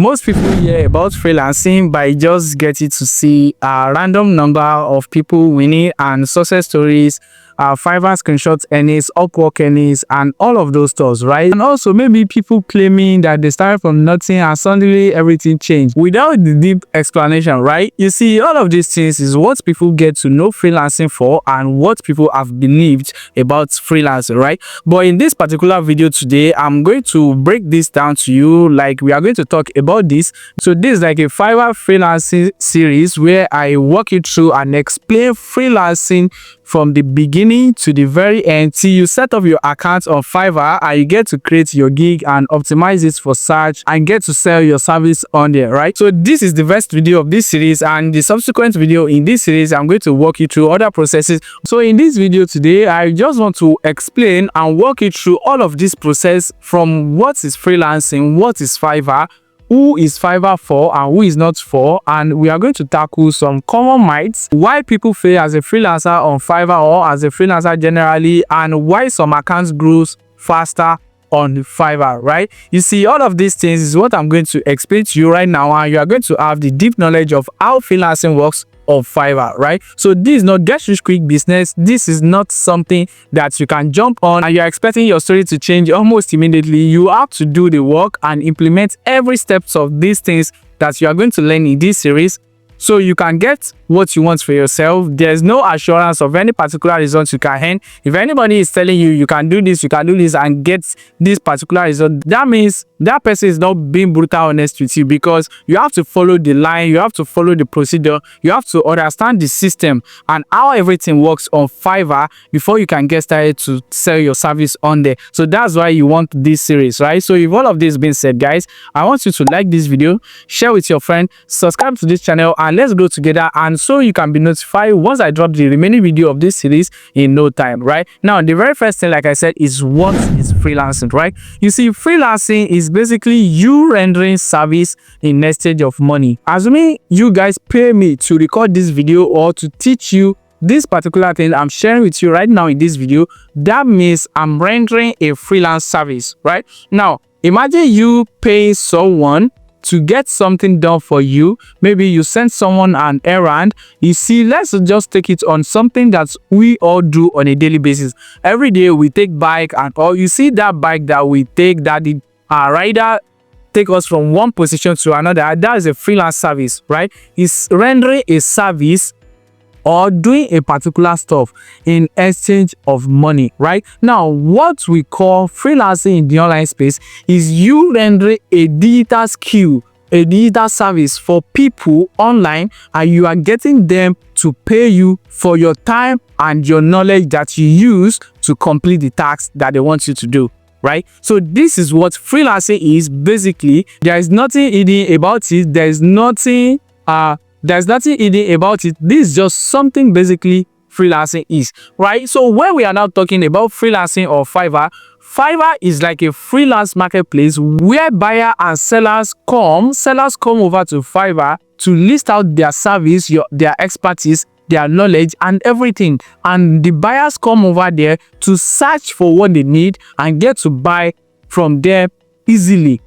Most people hear about freelancing by just getting to see a random number of people winning and success stories, Fiverr screenshots earnings, Upwork earnings, and all of those stuff, right? And also maybe people claiming that they started from nothing and suddenly everything changed without the deep explanation, right? You see, all of these things is what people get to know freelancing for and what people have believed about freelancing, right? But in this particular video today, I'm going to break this down to you. Like, we are going to talk about this. So this is like a Fiverr freelancing series where I walk you through and explain freelancing from the beginning to the very end till you set up your account on Fiverr and you get to create your gig and optimize it for search and get to sell your service on there, right? So this is the first video of this series, and the subsequent video in this series I'm going to walk you through other processes. So in this video today, I just want to explain and walk you through all of this process from what is freelancing, what is Fiverr, who is Fiverr for and who is not for, and we are going to tackle some common myths, why people fail as a freelancer on Fiverr or as a freelancer generally, and why some accounts grows faster on Fiverr, right? You see, all of these things is what I'm going to explain to you right now, and you are going to have the deep knowledge of how freelancing works of Fiverr, right? So this is not get rich quick business. This is not something that you can jump on and you're expecting your story to change almost immediately. You have to do the work and implement every steps of these things that you are going to learn in this series, so you can get what you want for yourself. There's no assurance of any particular result you can earn. If anybody is telling you you can do this, and get this particular result, that means that person is not being brutal honest with you, because you have to follow the line, you have to follow the procedure, you have to understand the system and how everything works on Fiverr before you can get started to sell your service on there. So that's why you want this series, right? So if all of this being said, guys, I want you to like this video, share with your friend, subscribe to this channel, and let's go together, and so you can be notified once I drop the remaining video of this series in no time, right? Now, the very first thing, like I said, is what is freelancing, right? You see, freelancing is basically you rendering service in exchange of money. Assuming you guys pay me to record this video or to teach you this particular thing I'm sharing with you right now in this video, that means I'm rendering a freelance service, right? Now, imagine you pay someone to get something done for you. Maybe you send someone an errand. You see, let's just take it on something that we all do on a daily basis. Every day we take bike, and or you see that bike that we take, that the rider take us from one position to another, that is a freelance service, right? It's rendering a service or doing a particular stuff in exchange of money, right? Now, what we call freelancing in the online space is you rendering a digital skill, a digital service for people online, and you are getting them to pay you for your time and your knowledge that you use to complete the task that they want you to do, right? So this is what freelancing is. Basically, there is nothing hidden about it. There's nothing hidden about it. This is just something basically freelancing is, right? So when we are now talking about freelancing or Fiverr, Fiverr is like a freelance marketplace where buyer and sellers come over to Fiverr to list out their service, their expertise, their knowledge and everything, and the buyers come over there to search for what they need and get to buy from there easily,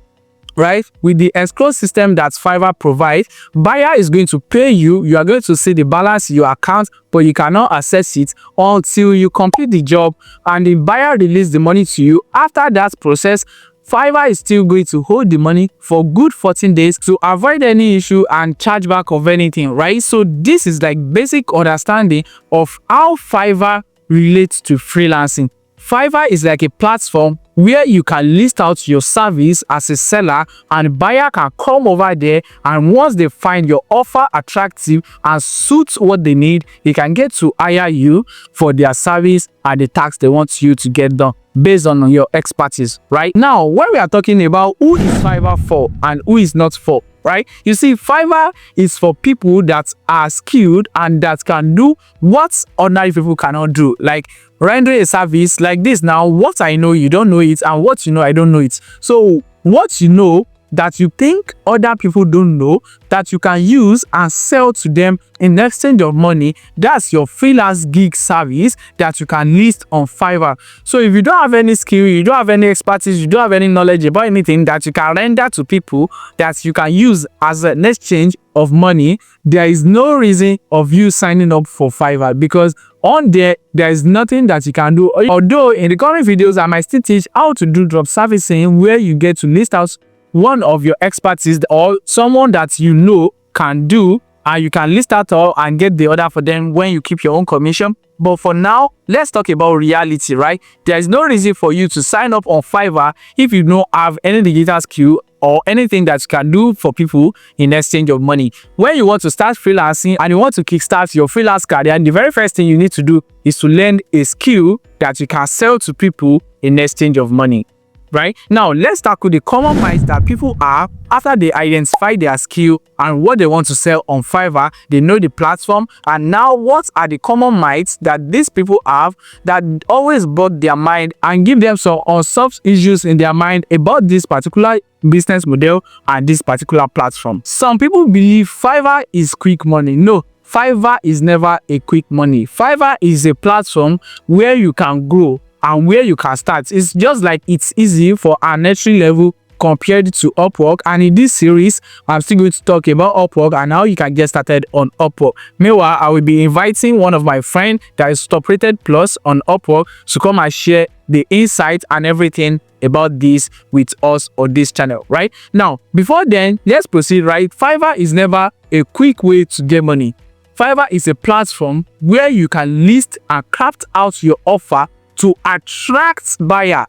right? With the escrow system that Fiverr provides, buyer is going to pay you. You are going to see the balance in your account, but you cannot access it until you complete the job and the buyer release the money to you. After that process, Fiverr is still going to hold the money for good 14 days to avoid any issue and chargeback of anything, right? So this is like basic understanding of how Fiverr relates to freelancing. Fiverr is like a platform where you can list out your service as a seller, and buyer can come over there, and once they find your offer attractive and suits what they need, they can get to hire you for their service and the task they want you to get done based on your expertise, right? Now, when we are talking about who is Fiverr for and who is not for, right? You see, Fiverr is for people that are skilled and that can do what ordinary people cannot do, like render a service like this. Now, what I know, you don't know it, and what you know, I don't know it. So what you know, that you think other people don't know that you can use and sell to them in exchange of money. That's your freelance gig service that you can list on Fiverr. So if you don't have any skill, you don't have any expertise, you don't have any knowledge about anything that you can render to people that you can use as an exchange of money, there is no reason of you signing up for Fiverr, because on there is nothing that you can do. Although in the coming videos I might still teach how to do drop servicing, where you get to list out one of your expertise or someone that you know can do, and you can list out all and get the order for them when you keep your own commission. But for now, let's talk about reality, right? There is no reason for you to sign up on Fiverr if you don't have any digital skill or anything that you can do for people in exchange of money. When you want to start freelancing and you want to kickstart your freelance career, the very first thing you need to do is to learn a skill that you can sell to people in exchange of money. Right now, let's tackle the common myths that people have after they identify their skill and what they want to sell on Fiverr. They know the platform, and now what are the common myths that these people have that always bug their mind and give them some unsolved issues in their mind about this particular business model and this particular platform. Some people believe Fiverr is quick money. No, Fiverr is never a quick money. Fiverr is a platform where you can grow and where you can start. It's just like it's easy for an entry level compared to Upwork. And in this series, I'm still going to talk about Upwork and how you can get started on Upwork. Meanwhile, I will be inviting one of my friends that is top rated plus on Upwork to come and share the insights and everything about this with us on this channel. Right now, before then, let's proceed. Right, Fiverr is never a quick way to get money. Fiverr is a platform where you can list and craft out your offer to attract buyer,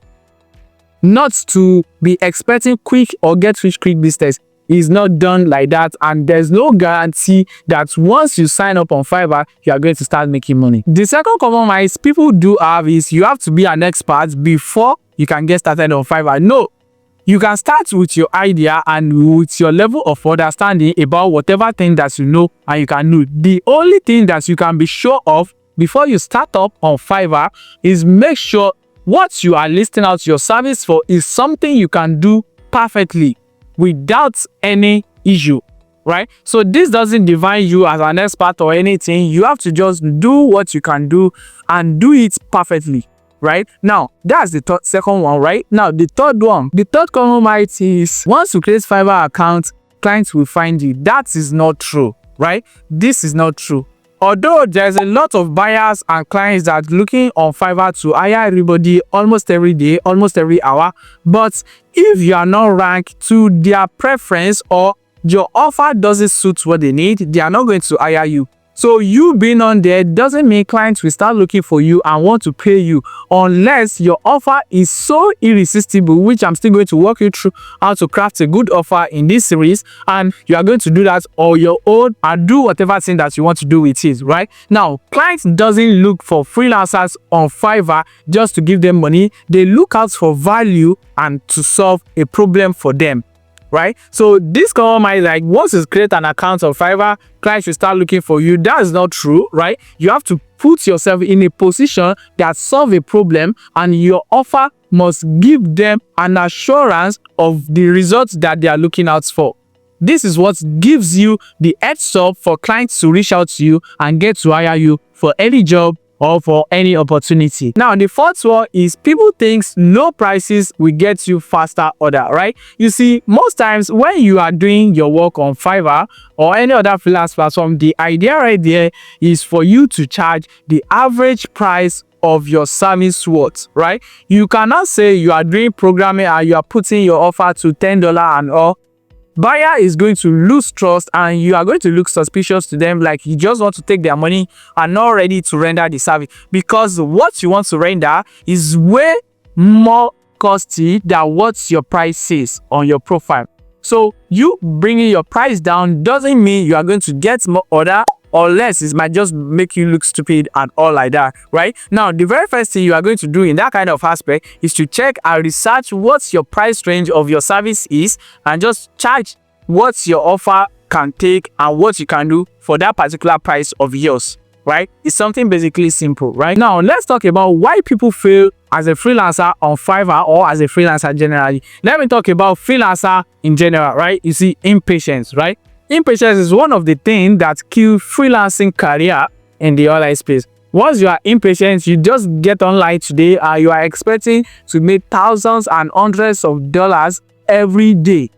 not to be expecting quick or get rich quick business. Is not done like that, and there's no guarantee that once you sign up on Fiverr you are going to start making money. The second common myth people do have is you have to be an expert before you can get started on Fiverr. No, you can start with your idea and with your level of understanding about whatever thing that you know and you can do. The only thing that you can be sure of before you start up on Fiverr is make sure what you are listing out your service for is something you can do perfectly without any issue, right? So this doesn't define you as an expert or anything. You have to just do what you can do and do it perfectly. Right now, that's the second one. Right now, the third one, the third common myth is once you create Fiverr account, clients will find you. That is not true, right? This is not true. Although there's a lot of buyers and clients that are looking on Fiverr to hire everybody almost every day, almost every hour, but if you are not ranked to their preference or your offer doesn't suit what they need, they are not going to hire you. So you being on there doesn't mean clients will start looking for you and want to pay you unless your offer is so irresistible, which I'm still going to walk you through how to craft a good offer in this series, and you are going to do that on your own and do whatever thing that you want to do with it. Right now, clients doesn't look for freelancers on Fiverr just to give them money. They look out for value and to solve a problem for them. Right, so this common myth, like once you create an account on Fiverr, clients will start looking for you. That is not true, right? You have to put yourself in a position that solve a problem, and your offer must give them an assurance of the results that they are looking out for. This is what gives you the edge up for clients to reach out to you and get to hire you for any job or for any opportunity. Now, the fourth one is people think low prices will get you faster order, right? You see, most times when you are doing your work on Fiverr or any other freelance platform, the idea right there is for you to charge the average price of your service worth, right? You cannot say you are doing programming and you are putting your offer to $10 and all. Buyer is going to lose trust and you are going to look suspicious to them, like you just want to take their money and not ready to render the service, because what you want to render is way more costly than what your price says on your profile. So you bringing your price down doesn't mean you are going to get more order, or less. It might just make you look stupid and all like that. Right now, the very first thing you are going to do in that kind of aspect is to check and research what your price range of your service is and just charge what your offer can take and what you can do for that particular price of yours. Right, it's something basically simple. Right now, let's talk about why people fail as a freelancer on Fiverr or as a freelancer generally. Let me talk about freelancer in general, right? You see, impatience, right? Impatience is one of the things that kill freelancing career in the online space. Once you are impatient, you just get online today and you are expecting to make thousands and hundreds of dollars every day.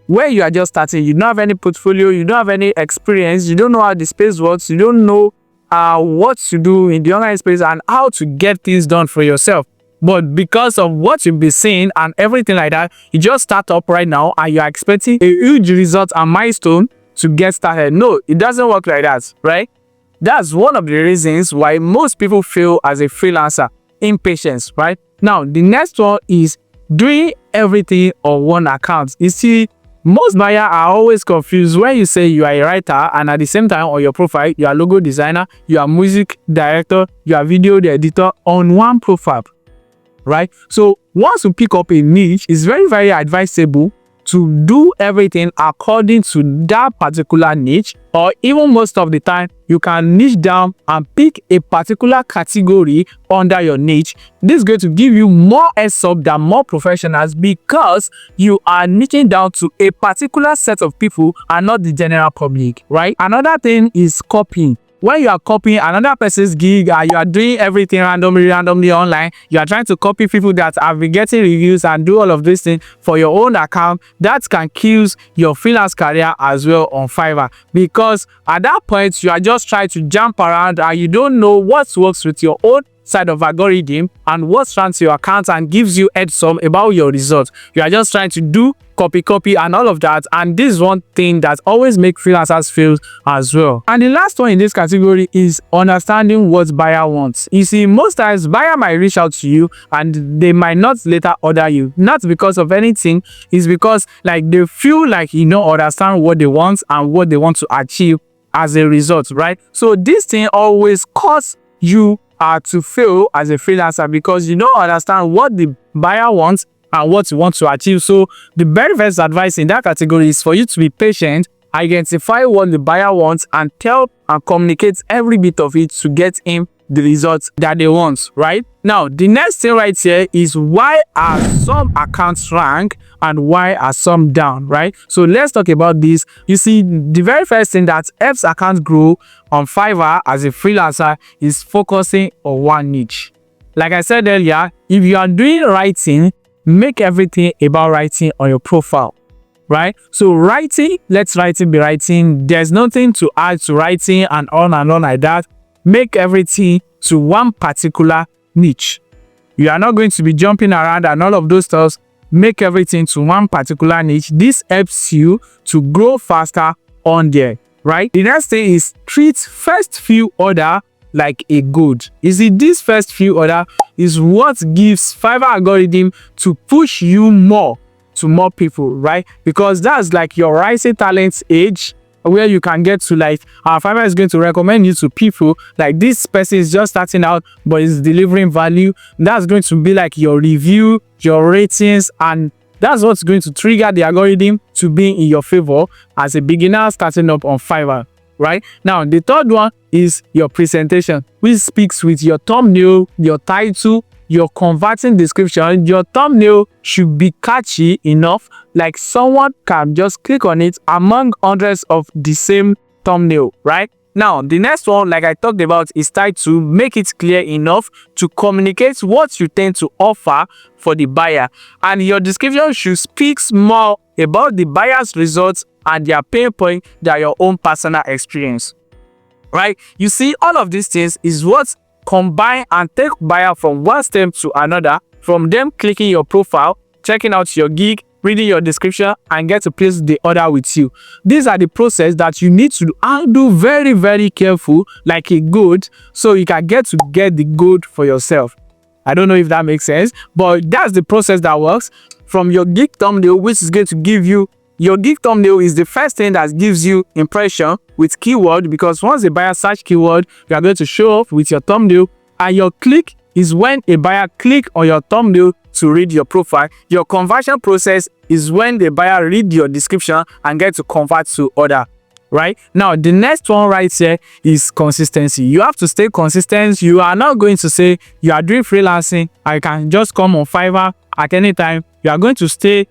Where you are just starting, you don't have any portfolio, you don't have any experience, you don't know how the space works, you don't know what to do in the online space and how to get things done for yourself. But because of what you've been seeing and everything like that, you just start up right now and you are expecting a huge result and milestone to get started. No, it doesn't work like that, right? That's one of the reasons why most people fail as a freelancer. Impatience, right? Now, the next one is doing everything on one account. You see, most buyers are always confused when you say you are a writer and at the same time on your profile, you are logo designer, you are music director, you are video editor on one profile, right? So once you pick up a niche, it's very, very advisable to do everything according to that particular niche, or even most of the time you can niche down and pick a particular category under your niche. This is going to give you more heads up than more professionals because you are niching down to a particular set of people and not the general public, right? Another thing is copying. When you are copying another person's gig and you are doing everything randomly online, you are trying to copy people that have been getting reviews and do all of this thing for your own account, that can kill your freelance career as well on Fiverr, because at that point you are just trying to jump around and you don't know what works with your own side of algorithm and what runs to your account and gives you heads up about your results. You are just trying to do copy and all of that, and this is one thing that always makes freelancers fail as well. And the last one in this category is understanding what buyer wants. You see, most times buyer might reach out to you and they might not later order you, not because of anything, it's because like they feel like you don't understand what they want and what they want to achieve as a result, right? So this thing always causes you to fail as a freelancer because you don't understand what the buyer wants and what you want to achieve. So the very first advice in that category is for you to be patient, identify what the buyer wants and tell and communicate every bit of it to get him the results that they want, right? Now, the next thing right here is why are some accounts rank and why are some down, right? So let's talk about this. You see, the very first thing that helps accounts grow on Fiverr as a freelancer is focusing on one niche. Like I said earlier, if you are doing writing, make everything about writing on your profile, right? So writing, let writing be writing. There's nothing to add to writing and on like that. Make everything to one particular niche. You are not going to be jumping around and all of those stuff. Make everything to one particular niche. This helps you to grow faster on there, right? The next thing is treat first few order like a good. You see, this first few order is what gives Fiverr algorithm to push you more to more people, right? Because that's like your rising talent age where you can get to like Fiverr is going to recommend you to people like this person is just starting out but is delivering value. That's going to be like your review, your ratings, and that's what's going to trigger the algorithm to be in your favor as a beginner starting up on Fiverr, right? Now, the third one is your presentation, which speaks with your thumbnail, your title, your converting description. Your thumbnail should be catchy enough, like someone can just click on it among hundreds of the same thumbnail, right? Now, the next one, like I talked about, is title. Make it clear enough to communicate what you tend to offer for the buyer. And your description should speak more about the buyer's results and their pain point than your own personal experience, right? You see, all of these things is what combine and take buyer from one step to another, from them clicking your profile, checking out your gig, reading your description, and get to place the order with you. These are the process that you need to do very, very careful, like a good, so you can get the good for yourself. I don't know if that makes sense, but that's the process that works. From your gig thumbnail, which is going to give you your gig thumbnail, is the first thing that gives you impression with keyword, because once a buyer search keyword, you are going to show up with your thumbnail, and your click is when a buyer click on your thumbnail to read your profile. Your conversion process is when the buyer read your description and get to convert to order. right? Now, the next one right here is consistency. You have to stay consistent. You are not going to say you are doing freelancing, I can just come on Fiverr at any time. You are going to stay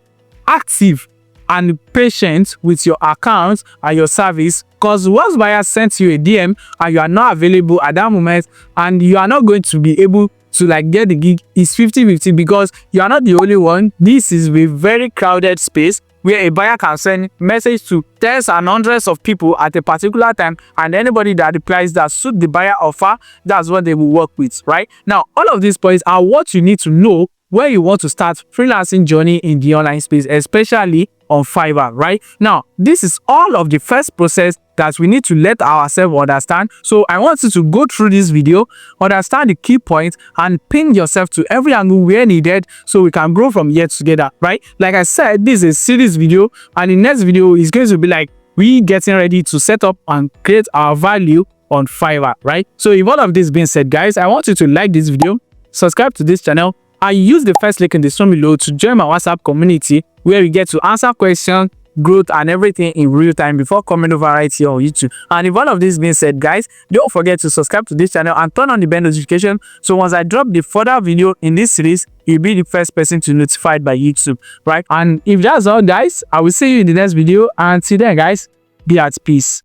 active and patient with your account and your service, because once buyer sends you a DM and you are not available at that moment and you are not going to be able to like get the gig, is 50-50, because you are not the only one. This is a very crowded space where a buyer can send message to tens and hundreds of people at a particular time, and anybody that replies that suit the buyer offer, that's what they will work with, right? Now, all of these points are what you need to know when you want to start freelancing journey in the online space, especially on Fiverr, right? Now, this is all of the first process that we need to let ourselves understand. So I want you to go through this video, understand the key points, and pin yourself to every angle where needed so we can grow from here together, right? Like I said, this is a series video, and the next video is going to be like we getting ready to set up and create our value on Fiverr, right? So if all of this being said, guys, I want you to like this video, subscribe to this channel, and use the first link in the description below to join my WhatsApp community, where we get to answer questions, growth, and everything in real time before coming over right here on YouTube. And if all of this being said, guys, don't forget to subscribe to this channel and turn on the bell notification, so once I drop the further video in this series, you'll be the first person to notified by YouTube, right? And if that's all, guys, I will see you in the next video, and till then, guys, be at peace.